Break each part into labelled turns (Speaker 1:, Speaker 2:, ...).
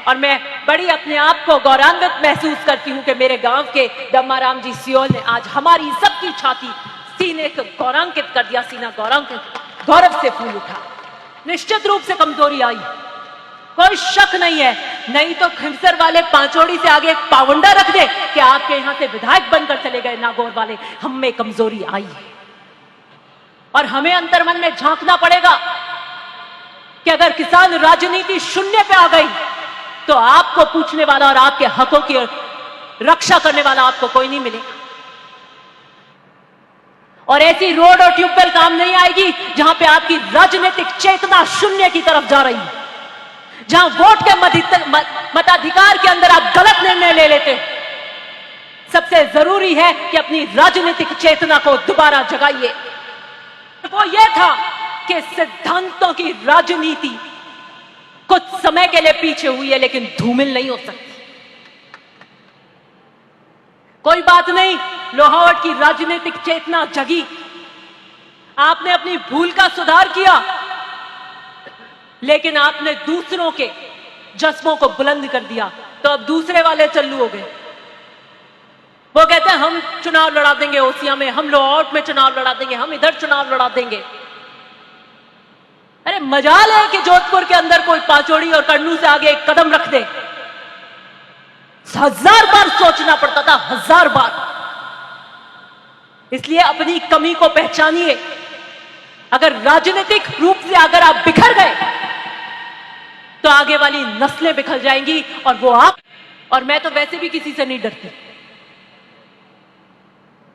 Speaker 1: और मैं बड़ी अपने आप को गौरवान्वित महसूस करती हूं कि मेरे गांव के दम्माराम जी सियोल ने आज हमारी सबकी छाती सीने को गौरवान्वित कर दिया, सीना गौरव से फूल उठा। निश्चित रूप से कमजोरी आई, कोई शक नहीं है, नहीं तो खिमसर वाले पांचोड़ी से आगे एक पावंडा रख दे कि आपके यहां से विधायक बनकर चले गए नागौर वाले। हम में कमजोरी आई है और हमें अंतर्मन में झांकना पड़ेगा कि अगर किसान राजनीति शून्य पे आ गई तो आपको पूछने वाला और आपके हकों की रक्षा करने वाला आपको कोई नहीं मिलेगा। और ऐसी रोड और ट्यूबवेल काम नहीं आएगी जहां पे आपकी राजनीतिक चेतना शून्य की तरफ जा रही है, जहां वोट के मताधिकार के अंदर आप गलत निर्णय ले लेते हो। सबसे जरूरी है कि अपनी राजनीतिक चेतना को दोबारा जगाइए। वो ये था कि सिद्धांतों की राजनीति कुछ समय के लिए पीछे हुई है लेकिन धूमिल नहीं हो सकती। कोई बात नहीं, लोहावट की राजनीतिक चेतना जगी, आपने अपनी भूल का सुधार किया, लेकिन आपने दूसरों के जज्बों को बुलंद कर दिया, तो अब दूसरे वाले चल्लू हो गए। वो कहते हैं हम चुनाव लड़ा देंगे ओसिया में, हम लोहावट में चुनाव लड़ा देंगे, हम इधर चुनाव लड़ा देंगे। अरे मजाल है कि जोधपुर के अंदर कोई पाचोड़ी और कन्नू से आगे एक कदम रख दे। 1000 बार सोचना पड़ता था, 1000 बार। इसलिए अपनी कमी को पहचानिए। अगर राजनीतिक रूप से अगर आप बिखर गए तो आगे वाली नस्लें बिखर जाएंगी और वो आप और मैं तो वैसे भी किसी से नहीं डरती।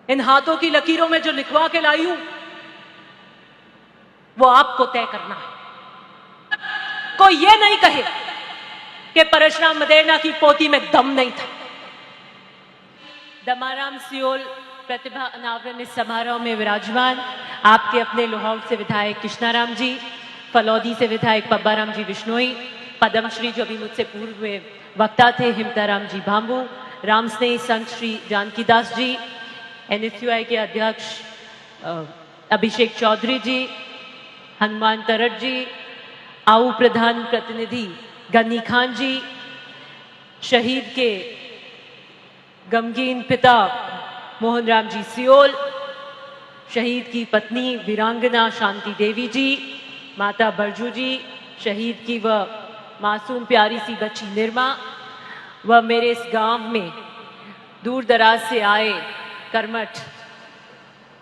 Speaker 1: इन हाथों की लकीरों में जो लिखवा के लाई हूं वो आपको तय करना है। कोई ये नहीं कहे कि परशुराम मदेरणा की पोती में दम नहीं था। दम्माराम सियोल प्रतिभा अनावरण समारोह में विराजमान आपके अपने लोहावट से विधायक कृष्णाराम जी, फलौदी से विधायक पब्बाराम जी विश्नोई, पद्मश्री जो अभी मुझसे पूर्व में वक्ता थे हिमताराम जी भांबू, रामस्नेही संत श्री जानकीदास जी, NSUI के अध्यक्ष अभिषेक चौधरी जी, हनुमान तरट जी, आऊ प्रधान प्रतिनिधि गन्नी खान जी, शहीद के गमगीन पिता मोहन राम जी सियोल, शहीद की पत्नी वीरांगना शांति देवी जी, माता बरजू जी, शहीद की वह मासूम प्यारी सी बच्ची निर्मा, वह मेरे इस गांव में दूर दराज से आए कर्मठ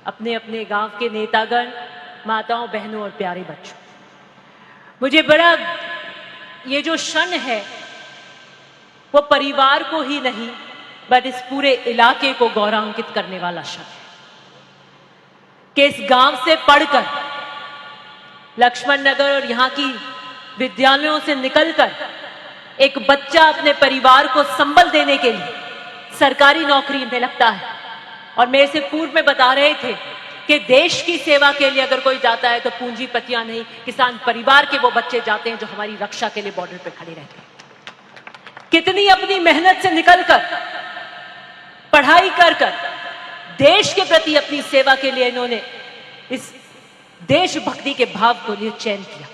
Speaker 1: अपने अपने गांव के नेतागण, माताओं बहनों और प्यारे बच्चों, मुझे बड़ा ये जो क्षण है वो परिवार को ही नहीं बट इस पूरे इलाके को गौरवान्वित करने वाला क्षण है कि इस गांव से पढ़कर लक्ष्मण नगर और यहां की विद्यालयों से निकलकर एक बच्चा अपने परिवार को संबल देने के लिए सरकारी नौकरी में लगता है। और मेरे से पूर्व में बता रहे थे कि देश की सेवा के लिए अगर कोई जाता है तो पूंजीपतियां नहीं, किसान परिवार के वो बच्चे जाते हैं जो हमारी रक्षा के लिए बॉर्डर पे खड़े रहते हैं। कितनी अपनी मेहनत से निकलकर पढ़ाई कर देश के प्रति अपनी सेवा के लिए इन्होंने इस देशभक्ति के भाव को लिए चयन किया।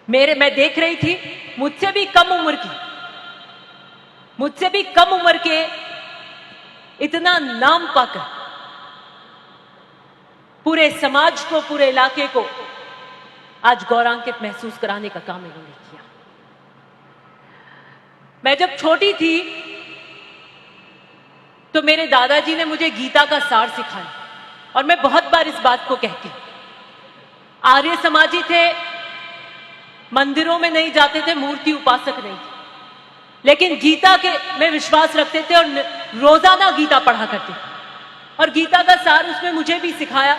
Speaker 1: मैं देख रही थी मुझसे भी कम उम्र के इतना नाम पाकर पूरे समाज को, पूरे इलाके को आज गौरवान्वित महसूस कराने का काम इन्होंने किया। मैं जब छोटी थी तो मेरे दादाजी ने मुझे गीता का सार सिखाया और मैं बहुत बार इस बात को कहती हूं। आर्य समाजी थे, मंदिरों में नहीं जाते थे, मूर्ति उपासक नहीं थे, लेकिन गीता के में विश्वास रखते थे और रोजाना गीता पढ़ा करते थे। और गीता का सार उसमें मुझे भी सिखाया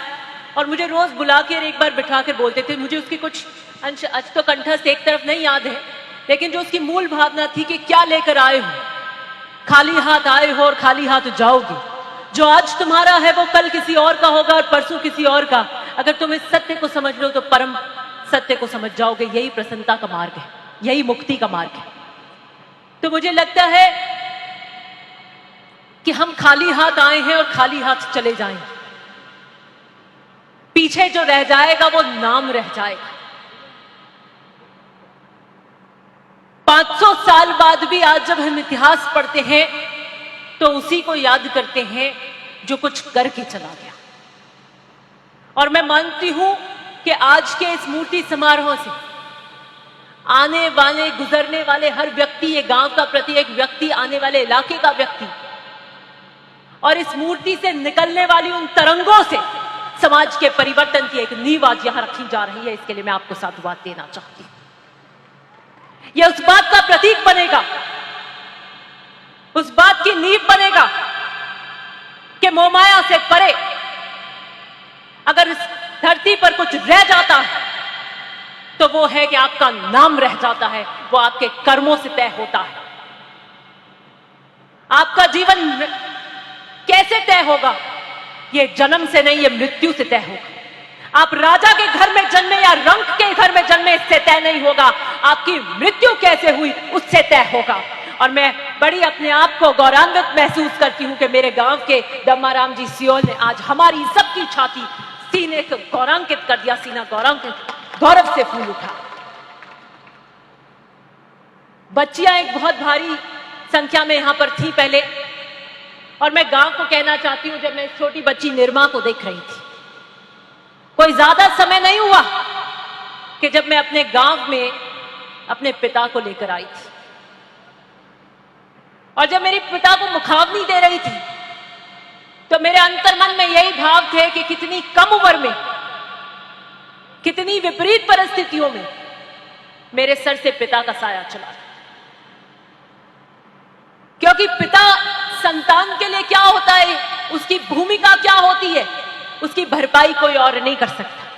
Speaker 1: और मुझे रोज बुला कर एक बार बिठा कर बोलते थे। मुझे उसकी कुछ अंश आज तो कंठस्थ एक तरफ नहीं याद है, लेकिन जो उसकी मूल भावना थी कि क्या लेकर आए हो, खाली हाथ आए हो और खाली हाथ जाओगे। जो आज तुम्हारा है वो कल किसी और का होगा और परसों किसी और का। अगर तुम इस सत्य को समझ लो तो परम सत्य को समझ जाओगे। यही प्रसन्नता का मार्ग है, यही मुक्ति का मार्ग है। तो मुझे लगता है कि हम खाली हाथ आए हैं और खाली हाथ चले जाएंगे। पीछे जो रह जाएगा वो नाम रह जाएगा। 500 साल बाद भी आज जब हम इतिहास पढ़ते हैं तो उसी को याद करते हैं जो कुछ करके चला गया। और मैं मानती हूं कि आज के इस मूर्ति समारोह से आने वाले गुजरने वाले हर व्यक्ति, ये गांव का प्रत्येक व्यक्ति, आने वाले इलाके का व्यक्ति, और इस मूर्ति से निकलने वाली उन तरंगों से समाज के परिवर्तन की एक नींव आज यहां रखी जा रही है। इसके लिए मैं आपको साधुवाद देना चाहती हूं। यह उस बात का प्रतीक बनेगा, उस बात की नींव बनेगा कि मोहमाया से परे अगर इस धरती पर कुछ रह जाता है तो वो है कि आपका नाम रह जाता है, वो आपके कर्मों से तय होता है। आपका जीवन कैसे तय होगा? ये जन्म से नहीं, ये मृत्यु से तय होगा। आप राजा के घर में जन्मे या रंक के घर में जन्मे, इससे तय नहीं होगा। आपकी मृत्यु कैसे हुई उससे तय होगा। और मैं बड़ी अपने आप को गौरवान्वित महसूस करती हूं कि मेरे गांव के दम्माराम जी सियोल ने आज हमारी सबकी छाती, सीने को गौरवान्वित कर दिया, सीना गौरव से फूल उठा। बच्चियां एक बहुत भारी संख्या में यहां पर थी पहले, और मैं गांव को कहना चाहती हूं, जब मैं इस छोटी बच्ची निर्मा को देख रही थी, कोई ज्यादा समय नहीं हुआ कि जब मैं अपने गांव में अपने पिता को लेकर आई थी, और जब मेरे पिता को मुखाग्नि दे रही थी तो मेरे अंतर्मन में यही भाव थे कि कितनी कम उम्र में, कितनी विपरीत परिस्थितियों में मेरे सर से पिता का साया चला। क्योंकि पिता संतान के लिए क्या होता है, उसकी भूमिका क्या होती है, उसकी भरपाई कोई और नहीं कर सकता।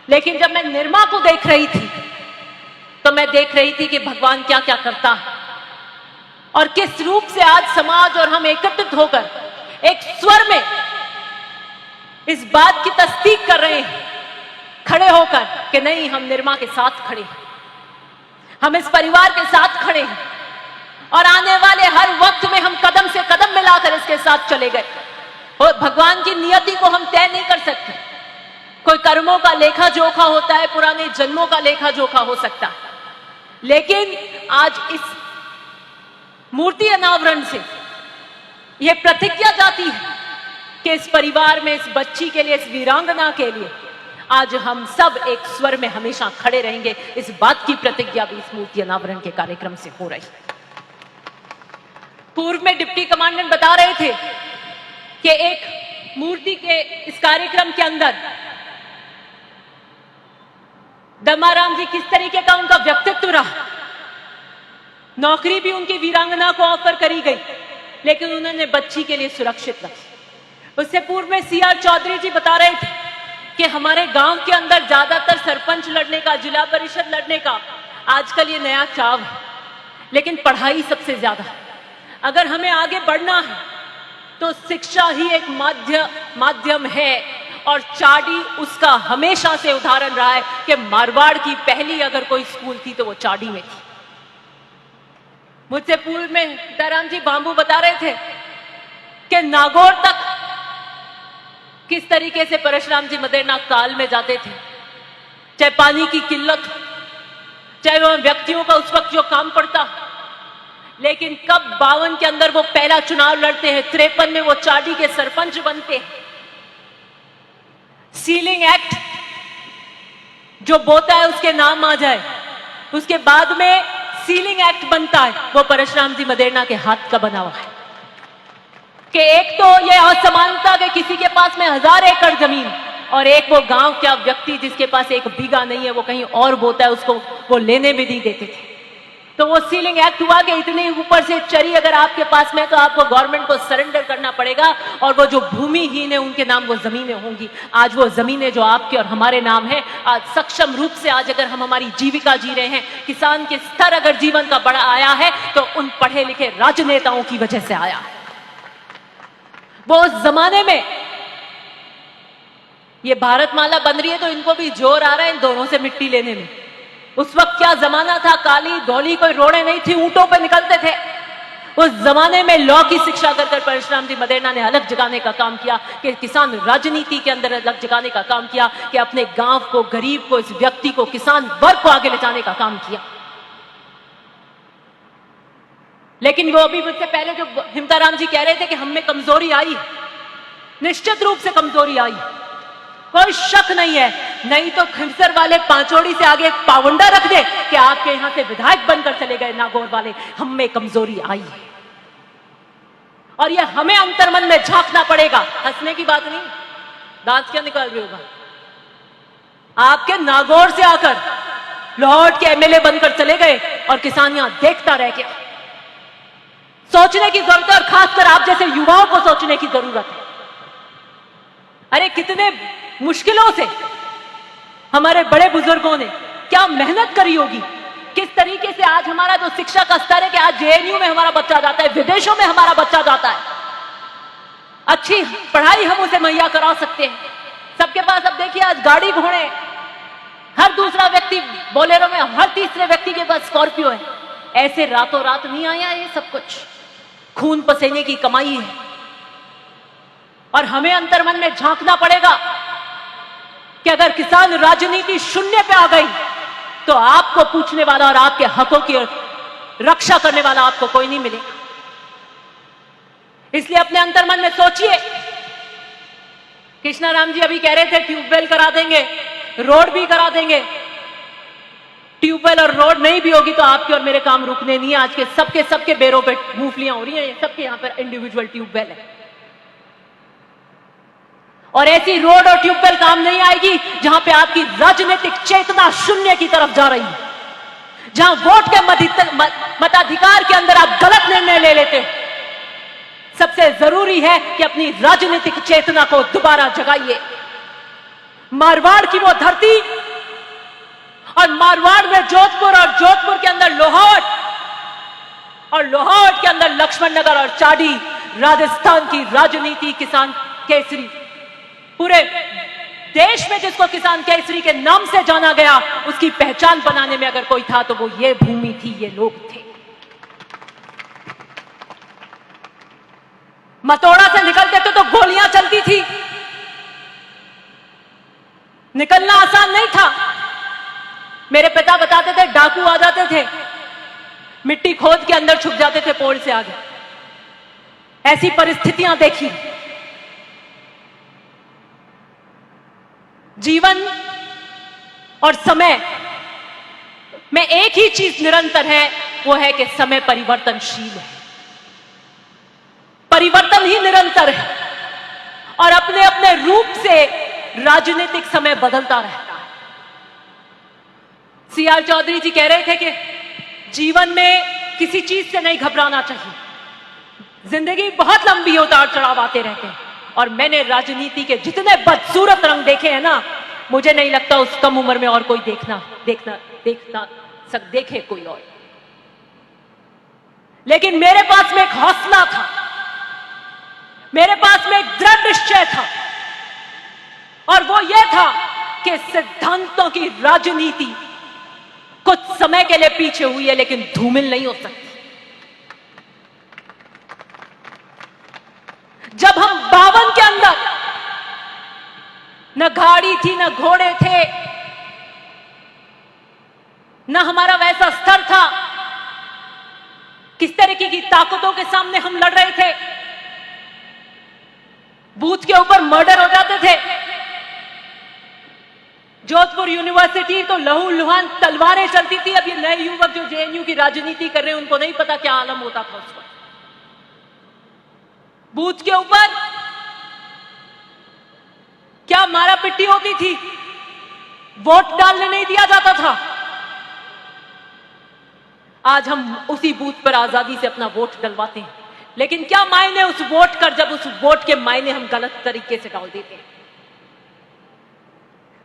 Speaker 1: लेकिन जब मैं निर्मा को देख रही थी तो मैं देख रही थी कि भगवान क्या क्या करता है, और किस रूप से आज समाज और हम एकत्रित होकर एक स्वर में इस बात की तस्दीक कर रहे हैं, खड़े होकर कि नहीं, हम निर्मा के साथ खड़े हैं, हम इस परिवार के साथ खड़े हैं, और आने वाले हर वक्त में हम कदम से कदम मिलाकर इसके साथ चले गए। और भगवान की नियति को हम तय नहीं कर सकते। कोई कर्मों का लेखा जोखा होता है, पुराने जन्मों का लेखा जोखा हो सकता है, लेकिन आज इस मूर्ति अनावरण से यह प्रतिज्ञा जाती है कि इस परिवार में, इस बच्ची के लिए, इस वीरांगना के लिए आज हम सब एक स्वर में हमेशा खड़े रहेंगे। इस बात की प्रतिज्ञा भी इस मूर्ति अनावरण के कार्यक्रम से हो रही है। पूर्व में डिप्टी कमांडेंट बता रहे थे कि एक मूर्ति के इस कार्यक्रम के अंदर दम्माराम जी किस तरीके का उनका व्यक्तित्व रहा। नौकरी भी उनकी वीरांगना को ऑफर करी गई, लेकिन उन्होंने बच्ची के लिए सुरक्षित रखी। उससे पूर्व में सीआर चौधरी जी बता रहे थे कि हमारे गांव के अंदर ज्यादातर सरपंच लड़ने का, जिला परिषद लड़ने का आजकल ये नया चाव है, लेकिन पढ़ाई सबसे ज्यादा। अगर हमें आगे बढ़ना है तो शिक्षा ही एक माध्यम है, और चाडी उसका हमेशा से उदाहरण रहा है कि मारवाड़ की पहली अगर कोई स्कूल थी तो वो चाडी में थी। मुझसे पूर्व में सीताराम जी बांबू बता रहे थे कि नागौर तक किस तरीके से परशुराम जी मदेरना काल में जाते थे, चाहे पानी की किल्लत, चाहे वह व्यक्तियों का उस वक्त जो काम पड़ता। लेकिन कब 52 के अंदर वो पहला चुनाव लड़ते हैं, 53 में वो चाडी के सरपंच बनते हैं। सीलिंग एक्ट जो बोता है उसके नाम आ जाए, उसके बाद में सीलिंग एक्ट बनता है, वो परशुराम जी मदेरना के हाथ का बना हुआ है। कि एक तो ये असमानता कि किसी के पास में 1000 एकड़ जमीन, और एक वो गांव का व्यक्ति जिसके पास एक बीघा नहीं है, वो कहीं और बोता है, उसको वो लेने भी नहीं देते थे। तो वो सीलिंग एक्ट हुआ कि इतने ऊपर से चरी अगर आपके पास में, तो आपको गवर्नमेंट को सरेंडर करना पड़ेगा, और वो जो भूमिहीन है उनके नाम वो जमीनें होंगी। आज वो जमीनें जो आपके और हमारे नाम है, आज सक्षम रूप से आज अगर हम हमारी जीविका जी रहे हैं, किसान के स्तर अगर जीवन का बड़ा आया है तो उन पढ़े लिखे राजनेताओं की वजह से आया है। वो उस जमाने में ये भारतमाला बन रही है तो इनको भी जोर आ रहा है इन दोनों से मिट्टी लेने में। उस वक्त क्या जमाना था, काली धौली कोई रोड़े नहीं थी, ऊंटों पे निकलते थे। उस जमाने में लॉ की शिक्षा कर परशुराम जी मदेरना ने अलग जगाने का काम किया, कि किसान राजनीति के अंदर अलग जगाने का काम किया, कि अपने गांव को, गरीब को, इस व्यक्ति को, किसान वर्ग को आगे ले जाने का काम किया। लेकिन वो अभी मुझसे पहले जो हिमताराम जी कह रहे थे कि हम में कमजोरी आई, निश्चित रूप से कमजोरी आई, कोई शक नहीं है। नहीं तो खिमसर वाले पांचोड़ी से आगे एक पावंडा रख दे कि आपके यहां से विधायक बनकर चले गए नागौर वाले। हम में कमजोरी आई है और ये हमें अंतर्मन में झांकना पड़ेगा। हंसने की बात नहीं, दांत क्या निकाल रहे होगा। आपके नागौर से आकर लाहौर के एमएलए बनकर चले गए और किसान यहां देखता रह गया। सोचने की जरूरत है और खासकर आप जैसे युवाओं को सोचने की जरूरत है। अरे कितने मुश्किलों से हमारे बड़े बुजुर्गों ने क्या मेहनत करी होगी, किस तरीके से आज हमारा जो शिक्षा का स्तर है कि आज जेएनयू में हमारा बच्चा जाता है, विदेशों में हमारा बच्चा जाता है, अच्छी पढ़ाई हम उसे मुहैया करा सकते हैं। सबके पास अब देखिए आज गाड़ी घोड़े, हर दूसरा व्यक्ति बोलेरो में, हर तीसरे व्यक्ति के पास स्कॉर्पियो है। ऐसे रातों रात नहीं आया ये सब कुछ, खून पसीने की कमाई है। और हमें अंतर्मन में झांकना पड़ेगा कि अगर किसान राजनीति शून्य पे आ गई तो आपको पूछने वाला और आपके हकों की रक्षा करने वाला आपको कोई नहीं मिलेगा। इसलिए अपने अंतर्मन में सोचिए। कृष्णाराम जी अभी कह रहे थे ट्यूबवेल करा देंगे, रोड भी करा देंगे। ट्यूबवेल और रोड नहीं भी होगी तो आपके और मेरे काम रुकने नहीं है। आज के सबके बेरों पे मूंगफलियां हो रही हैं, सबके यहां पर इंडिविजुअल ट्यूबवेल है। और ऐसी रोड और ट्यूबवेल काम नहीं आएगी जहां पे आपकी राजनीतिक चेतना शून्य की तरफ जा रही है, जहां वोट के मताधिकार के अंदर आप गलत निर्णय ले लेते हो। सबसे जरूरी है कि अपनी राजनीतिक चेतना को दोबारा जगाइए। मारवाड़ की वो धरती और मारवाड़ में जोधपुर और जोधपुर के अंदर लोहावट और लोहावट के अंदर लक्ष्मण नगर और चाडी, राजस्थान की राजनीति किसान केसरी, पूरे देश में जिसको किसान केसरी के नाम से जाना गया, उसकी पहचान बनाने में अगर कोई था तो वो ये भूमि थी, ये लोग थे। मतोड़ा से निकलते थे तो गोलियां चलती थी, निकलना आसान नहीं था। मेरे पिता बताते थे डाकू आ जाते थे, मिट्टी खोद के अंदर छुप जाते थे पोल से आगे। ऐसी परिस्थितियां देखी। जीवन और समय में एक ही चीज निरंतर है, वो है कि समय परिवर्तनशील है। परिवर्तन ही निरंतर है और अपने अपने रूप से राजनीतिक समय बदलता रहता है। सीआर चौधरी जी कह रहे थे कि जीवन में किसी चीज से नहीं घबराना चाहिए। जिंदगी बहुत लंबी, उतार चढ़ाव आते रहते हैं। और मैंने राजनीति के जितने बदसूरत रंग देखे हैं ना, मुझे नहीं लगता उस कम उम्र में और कोई देखे कोई और। लेकिन मेरे पास में एक हौसला था, मेरे पास में एक दृढ़ निश्चय था, और वो ये था कि सिद्धांतों की राजनीति कुछ समय के लिए पीछे हुई है लेकिन धूमिल नहीं हो सकती। जब हम 52 के अंदर न गाड़ी थी, न घोड़े थे, न हमारा वैसा स्तर था, किस तरीके की ताकतों के सामने हम लड़ रहे थे। बूथ के ऊपर मर्डर हो जाते थे। जोधपुर यूनिवर्सिटी तो लहू लुहान तलवारें चलती थी। अब ये नए युवक जो जेएनयू की राजनीति कर रहे हैं, उनको नहीं पता क्या आलम होता था उस वक्त। बूथ के ऊपर क्या मारा पिट्टी होती थी, वोट डालने नहीं दिया जाता था। आज हम उसी बूथ पर आजादी से अपना वोट डलवाते हैं, लेकिन क्या मायने उस वोट कर, जब उस वोट के मायने हम गलत तरीके से डाल देते हैं।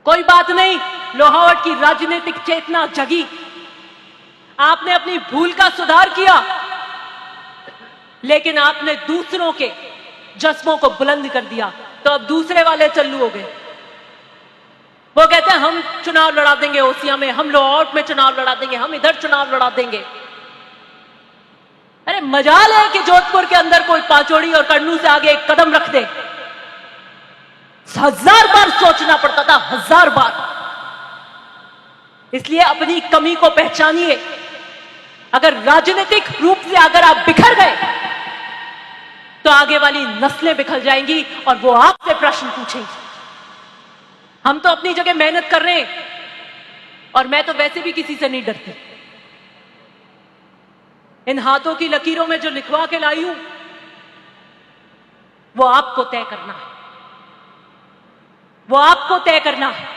Speaker 1: कोई बात नहीं, लोहावट की राजनीतिक चेतना जगी, आपने अपनी भूल का सुधार किया, लेकिन आपने दूसरों के जज्बों को बुलंद कर दिया, तो अब दूसरे वाले चल्लू हो गए। वो कहते हैं हम चुनाव लड़ा देंगे ओसिया में, हम लोहावट में चुनाव लड़ा देंगे, हम इधर चुनाव लड़ा देंगे। अरे मजाल है कि जोधपुर के अंदर कोई पाचोड़ी और कन्नू से आगे एक कदम रख दे। 1000 बार सोचना पड़ता था, 1000 बार। इसलिए अपनी कमी को पहचानिए, अगर राजनीतिक रूप से अगर आप बिखर गए तो आगे वाली नस्लें बिखर जाएंगी और वो आपसे प्रश्न पूछेंगी। हम तो अपनी जगह मेहनत कर रहे हैं और मैं तो वैसे भी किसी से नहीं डरती। इन हाथों की लकीरों में जो लिखवा के लाई हूं वो आपको तय करना है, वो आपको तय करना है।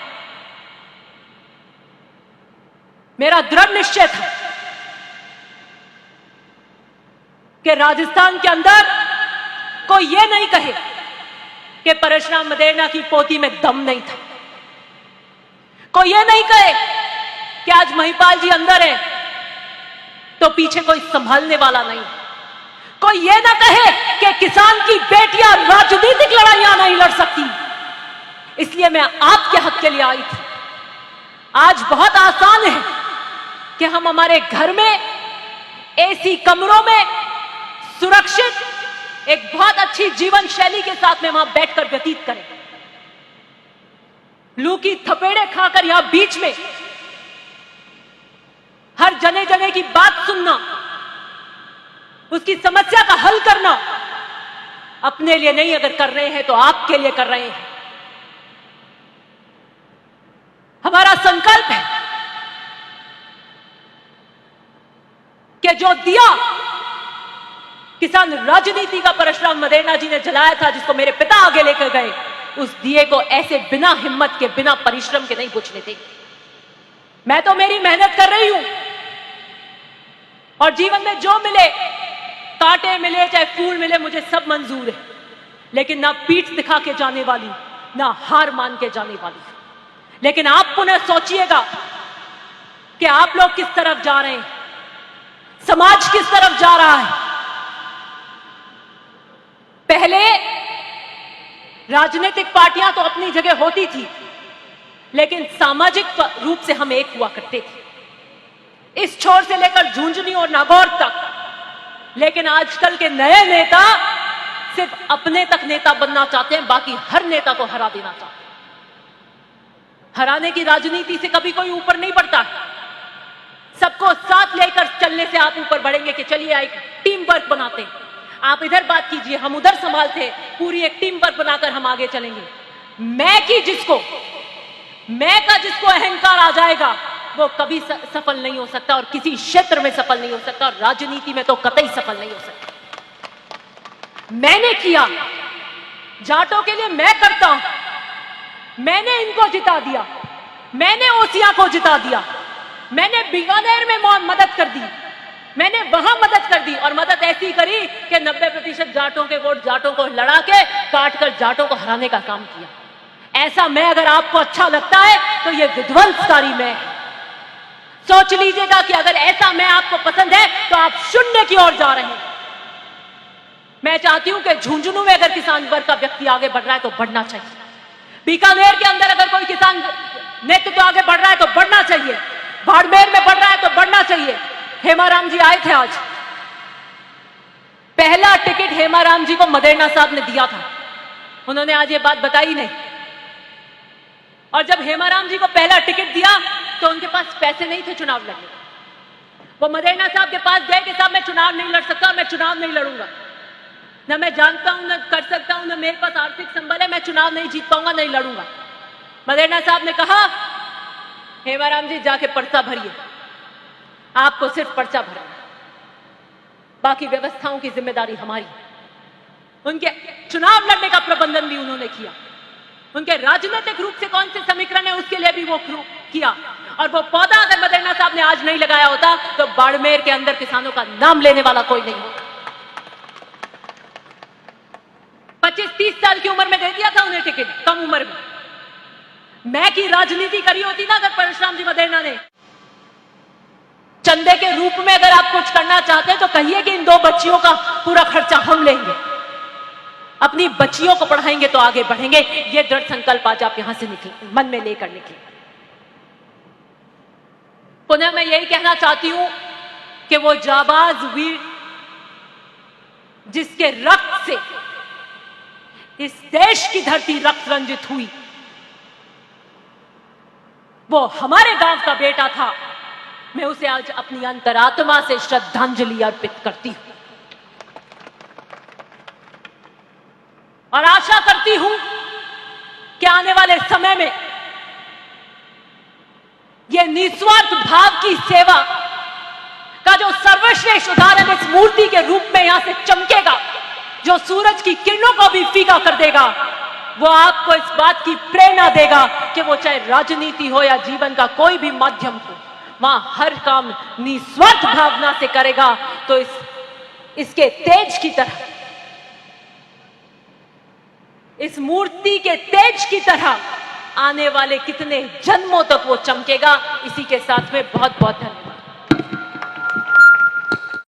Speaker 1: मेरा दृढ़ निश्चय था कि राजस्थान के अंदर कोई ये नहीं कहे कि परशुराम मदेरणा की पोती में दम नहीं था, कोई ये नहीं कहे कि आज महिपाल जी अंदर है तो पीछे कोई संभालने वाला नहीं, कोई ये ना कहे कि किसान की बेटियां राजनीतिक लड़ाइयां नहीं लड़ सकती। इसलिए मैं आपके हक के लिए आई थी। आज बहुत आसान है कि हम हमारे घर में एसी कमरों में सुरक्षित एक बहुत अच्छी जीवन शैली के साथ में वहां बैठकर व्यतीत करें। लू की थपेड़े खाकर यहां बीच में हर जने जने की बात सुनना, उसकी समस्या का हल करना अपने लिए नहीं अगर कर रहे हैं तो आपके लिए कर रहे हैं। हमारा संकल्प है कि जो दिया किसान राजनीति का परशुराम मदेरणा जी ने जलाया था, जिसको मेरे पिता आगे लेकर गए, उस दिए को ऐसे बिना हिम्मत के बिना परिश्रम के नहीं बुझने देंगे। मैं तो मेरी मेहनत कर रही हूं और जीवन में जो मिले, कांटे मिले चाहे फूल मिले, मुझे सब मंजूर है, लेकिन ना पीठ दिखा के जाने वाली, ना हार मान के जाने वाली। लेकिन आप पुनः सोचिएगा कि आप लोग किस तरफ जा रहे हैं, समाज किस तरफ जा रहा है। पहले राजनीतिक पार्टियां तो अपनी जगह होती थी, लेकिन सामाजिक रूप से हम एक हुआ करते थे, इस छोर से लेकर झुंझुनू और नागौर तक। लेकिन आजकल के नए नेता सिर्फ अपने तक नेता बनना चाहते हैं, बाकी हर नेता को हरा देना चाहते हैं। हराने की राजनीति से कभी कोई ऊपर नहीं बढ़ता। सबको साथ लेकर चलने से आप ऊपर बढ़ेंगे कि चलिए एक टीम वर्क बनाते हैं, आप इधर बात कीजिए, हम उधर संभालते हैं, पूरी एक टीम वर्क बनाकर हम आगे चलेंगे। मैं का जिसको अहंकार आ जाएगा वो कभी सफल नहीं हो सकता और किसी क्षेत्र में सफल नहीं हो सकता और राजनीति में तो कतई सफल नहीं हो सकता। मैंने किया, जाटों के लिए मैं करता हूं, मैंने इनको जिता दिया, मैंने ओसिया को जिता दिया, मैंने बीकानेर में मदद कर दी, मैंने वहां मदद कर दी और मदद ऐसी करी कि 90% जाटों के वोट जाटों को लड़ा के काट कर जाटों को हराने का काम किया। ऐसा मैं अगर आपको अच्छा लगता है तो ये विध्वंसकारी मैं है। सोच लीजिएगा कि अगर ऐसा मैं आपको पसंद है तो आप शून्य की ओर जा रहे हैं। मैं चाहती हूं कि झुंझुनू में अगर किसान वर्ग का व्यक्ति आगे बढ़ रहा है तो बढ़ना चाहिए, बीकानेर के अंदर अगर कोई किसान नेतृत्व आगे बढ़ रहा है तो बढ़ना चाहिए, बाड़मेर में बढ़ रहा है तो बढ़ना चाहिए। हेमाराम जी आए थे आज, पहला टिकट हेमाराम जी को मदेरणा साहब ने दिया था, उन्होंने आज ये बात बताई नहीं। और जब हेमाराम जी को पहला टिकट दिया तो उनके पास पैसे नहीं थे चुनाव लड़ने। वो मदेरणा साहब के पास गए कि साहब मैं चुनाव नहीं लड़ सकता, मैं चुनाव नहीं लड़ूंगा, ना मैं जानता हूं ना कर सकता हूं, ना मेरे पास आर्थिक संबल है, मैं चुनाव नहीं जीत पाऊंगा, नहीं लड़ूंगा। मदेरणा साहब ने कहा हेमाराम जी जाके पर्चा भरिए, आपको सिर्फ पर्चा भरना, बाकी व्यवस्थाओं की जिम्मेदारी हमारी। उनके चुनाव लड़ने का प्रबंधन भी उन्होंने किया, उनके राजनीतिक रूप से कौन से समीकरण है उसके लिए भी वो किया। और वो पौधा अगर मदेरणा साहब ने आज नहीं लगाया होता तो बाड़मेर के अंदर किसानों का नाम लेने वाला कोई नहीं होता। 25-30 साल की उम्र में दे दिया था उन्हें टिकट, कम उम्र में। मैं की राजनीति करी होती ना अगर परशुराम जी मदेरणा ने। चंदे के रूप में अगर आप कुछ करना चाहते हैं तो कहिए कि इन 2 बच्चियों का पूरा खर्चा हम लेंगे, अपनी बच्चियों को पढ़ाएंगे तो आगे बढ़ेंगे। ये दृढ़ संकल्प आज आप यहां से निकले, मन में लेकर निकले। पुनः मैं यही कहना चाहती हूं कि वो जाबाज वीर जिसके रक्त से इस देश की धरती रक्त रंजित हुई, वो हमारे गांव का बेटा था, मैं उसे आज अपनी अंतरात्मा से श्रद्धांजलि अर्पित करती हूं और आशा करती हूं कि आने वाले समय में यह निस्वार्थ भाव की सेवा का जो सर्वश्रेष्ठ उदाहरण इस मूर्ति के रूप में यहां से चमकेगा, जो सूरज की किरणों को भी फीका कर देगा, वो आपको इस बात की प्रेरणा देगा कि वो चाहे राजनीति हो या जीवन का कोई भी माध्यम हो, वहां हर काम निस्वार्थ भावना से करेगा। तो इसके तेज की तरह, इस मूर्ति के तेज की तरह आने वाले कितने जन्मों तक वो चमकेगा। इसी के साथ में बहुत बहुत धन्यवाद।